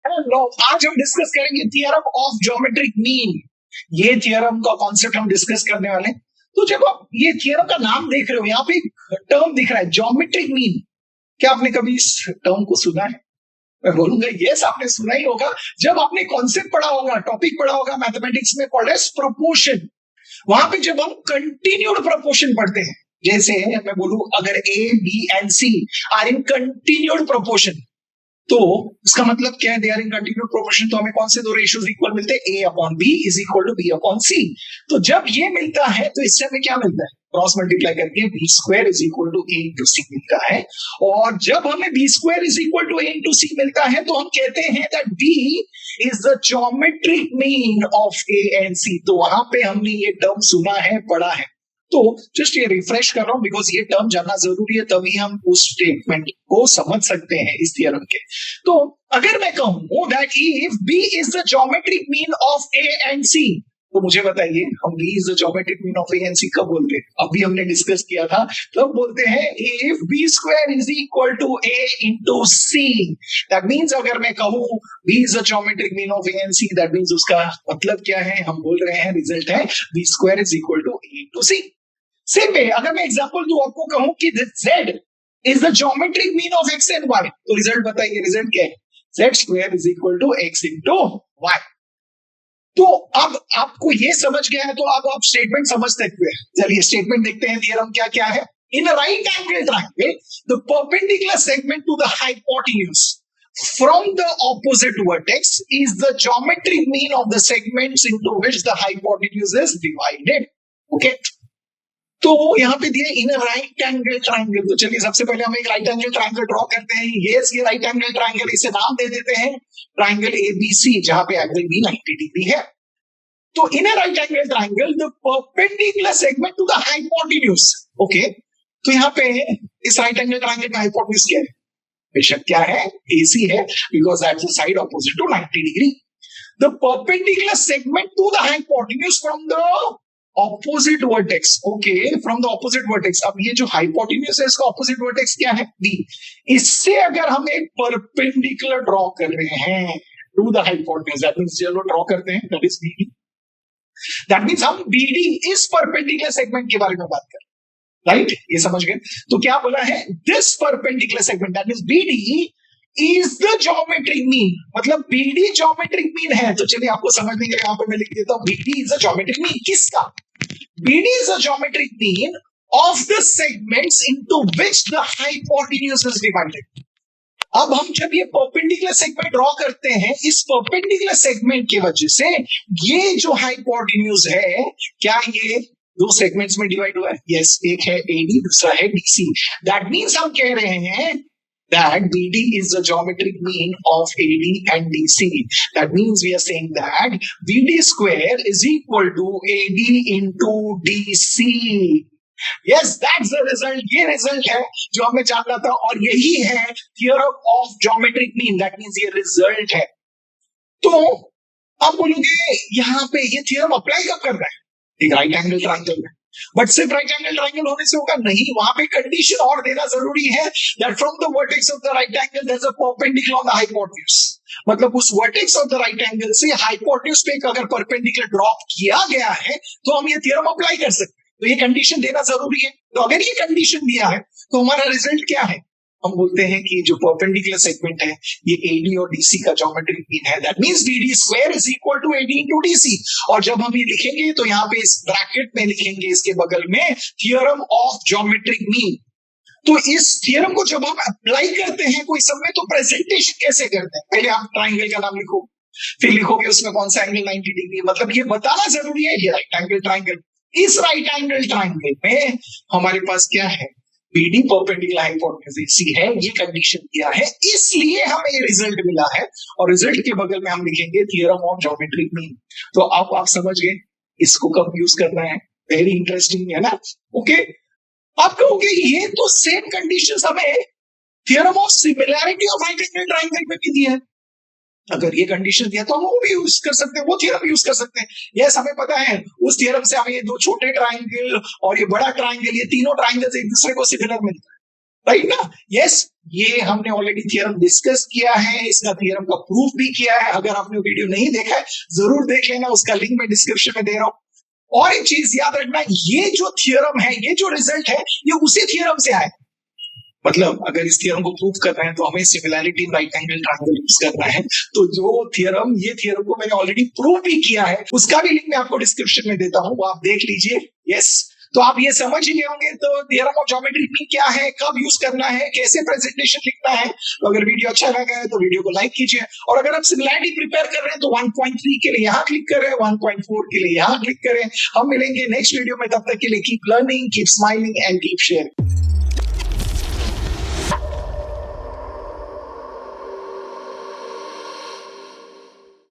Hello, आज हम discuss करेंगे थियरम ऑफ ज्योमेट्रिक मीन। ये थियरम का कॉन्सेप्ट हम डिस्कस करने वाले हैं। तो जब आप ये थियरम का नाम देख रहे हो, यहाँ पे एक टर्म दिख रहा है ज्योमेट्रिक मीन। क्या आपने कभी इस टर्म को सुना है? मैं बोलूंगा यस, आपने सुना ही होगा। जब आपने कॉन्सेप्ट पढ़ा होगा, टॉपिक पढ़ा होगा मैथमेटिक्स में, कॉल्ड एज प्रोपोर्शन। वहां पे जब हम कंटिन्यूड प्रोपोर्शन पढ़ते हैं, जैसे मैं बोलूं अगर A B and C are in continued proportion, तो इसका मतलब क्या है? They are in continued proportion. तो हमें कौन से दो रेशियोज इक्वल मिलते हैं? A upon B is equal to B upon C. तो जब ये मिलता है तो इससे हमें क्या मिलता है? क्रॉस मल्टीप्लाई करके B square is equal to A into C मिलता है। और जब हमें B square is equal to A into C मिलता है तो हम कहते हैं that B is the geometric mean of A and C. तो वहां पे हमने ये टर्म सुना है, पढ़ा है। तो जस्ट ये रिफ्रेश कर रहा हूं बिकॉज ये टर्म जानना जरूरी है, तभी हम उस स्टेटमेंट को समझ सकते हैं इस थियरम के। तो अगर मैं कहूं that if B is the geometric mean of A and C, तो मुझे बताइए हम B is the geometric mean of A and C कब बोलते हैं? अभी हमने डिस्कस किया था, तब तो बोलते हैं if B square is equal to A into C. That means अगर मैं कहूं B is the geometric mean of A and C, that means उसका मतलब क्या है? हम बोल रहे हैं, रिजल्ट है B square is equal to A into C. Same way अगर मैं एग्जांपल दूं आपको, कहूं कि z is the geometric mean of x and y, तो रिजल्ट बताइए, रिजल्ट क्या है? z square is equal to x into y। तो अब आपको ये समझ गया है, तो अब आप स्टेटमेंट समझ सकते हैं। चलिए स्टेटमेंट देखते हैं, थियरम क्या क्या है। In a right angle triangle the perpendicular segment to the hypotenuse from the opposite vertex is the geometric mean of the segments into which the hypotenuse is divided. Okay, तो यहाँ पे दिया इन right angle triangle. तो चलिए सबसे पहले हम एक राइट एंगल ट्राइंगल ड्रॉ करते हैं। ये राइट एंगल ट्राइंगल, इसे नाम दे देते हैं ट्राइंगल एबीसी, जहां पे एंगल बी 90 डिग्री है। तो in right angle triangle the perpendicular segment to the hypotenuse. Okay, तो यहाँ पे इस राइट एंगल ट्राइंगल का हाइपोटेन्यूज क्या है? बेशक क्या है? एसी है, because that's the side opposite to 90 degree. The perpendicular segment to the hypotenuse from the opposite vertex. Okay, from the opposite vertex. अब ये जो हाइपोटेन्यूज है, इसका ऑपोजिट वर्टेक्स क्या है? बी। इससे अगर हम एक परपेंडिकुलर ड्रॉ कर रहे हैं to the hypotenuse, that means चलो ड्रॉ करते हैं, that is BD. That means हम बीडी इस परपेंडिकुलर सेगमेंट के बारे में बात कर रहे हैं, राइट? ये समझ गए? तो क्या बोला है? This perpendicular segment, that means BD is the geometric mean. मतलब बीडी ज्योमेट्रिक मीन है। तो चलिए आपको समझने के लिए यहाँ पे मैं लिख देता हूं, BD is the geometric mean. किसका? BD is a geometric mean of the segments into which the hypotenuse is divided. अब हम जब ये परपेंडिकुलर सेगमेंट ड्रॉ करते हैं, इस परपेंडिकुलर सेगमेंट की वजह से ये जो हाइपोटेन्यूज है, क्या ये दो सेगमेंट्स में डिवाइड हुआ है? यस, एक है AD, दूसरा है DC। दैट मीन्स हम कह रहे हैं that BD is the geometric mean of AD and DC. That means we are saying that BD square is equal to AD into DC. Yes, that's the result. ये result है जो हमें जानना था, और यही है theorem of geometric mean. That means ये result है। तो आप बोलोगे यहाँ पे ये theorem apply कब कर रहा है? एक राइट एंगल ट्रायंगल में। बट सिर्फ राइट एंगल ट्रायंगल होने से होगा? नहीं, वहां पे कंडीशन और देना जरूरी है that from the vertex of the right angle there is a perpendicular on the hypotenuse. मतलब उस vertex of the right angle से हाइपोटेन्यूज पे अगर परपेंडिकुलर ड्रॉप किया गया है तो हम ये थ्योरम अप्लाई कर सकते हैं। तो ये कंडीशन देना जरूरी है। तो अगर ये कंडीशन दिया है तो हमारा रिजल्ट क्या है? हम बोलते हैं कि जो परपेंडिकुलर सेगमेंट है ये AD और DC का ज्योमेट्रिक मीन है। That means BD square is equal to AD into DC। और जब हम ये लिखेंगे तो यहाँ पे इस ब्रैकेट में लिखेंगे इसके बगल में थियरम ऑफ ज्योमेट्रिक मीन। तो इस थियरम को जब हम अप्लाई करते हैं कोई सब में, तो प्रेजेंटेशन कैसे करते हैं? पहले आप ट्राइंगल का नाम लिखो, फिर लिखोगे उसमें कौन सा एंगल 90 डिग्री। मतलब ये बताना जरूरी है ये राइट एंगल ट्राइंगल। इस राइट एंगल ट्राइंगल में हमारे पास क्या है? BD परपेंडिकुलर हाइपोटेन्यूज AC है, ये कंडीशन दिया है, इसलिए हमें ये रिजल्ट मिला है। और रिजल्ट के बगल में हम लिखेंगे थियरम ऑफ ज्योमेट्रिक मीन। तो अब आप समझ गए इसको कब यूज करना है। वेरी इंटरेस्टिंग है ना? ओके, आप कहोगे ये तो सेम कंडीशन हमें theorem of similarity of right angle triangle में भी दिया है। अगर ये कंडीशन दिया तो हम वो भी यूज कर सकते हैं, वो थियरम यूज कर सकते हैं। यस, हमें पता है उस थियरम से हमें ये दो छोटे ट्रायंगल और ये बड़ा ट्रायंगल, ये तीनों ट्रायंगल्स एक दूसरे को सिमिलर मिलता है। राइट ना? यस, ये हमने ऑलरेडी थियरम डिस्कस किया है, इसका थियरम का प्रूफ भी किया है। अगर आपने वीडियो नहीं देखा है जरूर देख लेना, उसका लिंक मैं डिस्क्रिप्शन में दे रहा हूं। और एक चीज याद रखना, ये जो थियरम है, ये जो रिजल्ट है, ये उसी थियरम से आए। मतलब अगर इस थियरम को प्रूव करना है तो हमें सिमिलैरिटी इन राइट एंगल ट्रायंगल यूज करना है। तो जो थियरम, ये थियरम को मैंने ऑलरेडी प्रूव भी किया है, उसका भी लिंक मैं आपको डिस्क्रिप्शन में देता हूं, वो आप देख लीजिए। यस, तो आप ये समझ ही गए होंगे तो थियरम ऑफ ज्योमेट्रिक मीन क्या है, कब यूज करना है, कैसे प्रेजेंटेशन लिखना है। तो अगर वीडियो अच्छा लगा है तो वीडियो को लाइक कीजिए, और अगर आप सिमिलैरिटी प्रिपेयर कर रहे हैं तो 1.3 के लिए यहाँ क्लिक करें, 1.4 के लिए यहाँ क्लिक करें। हम मिलेंगे नेक्स्ट वीडियो में, तब तक के लिए keep learning, keep smiling and keep sharing.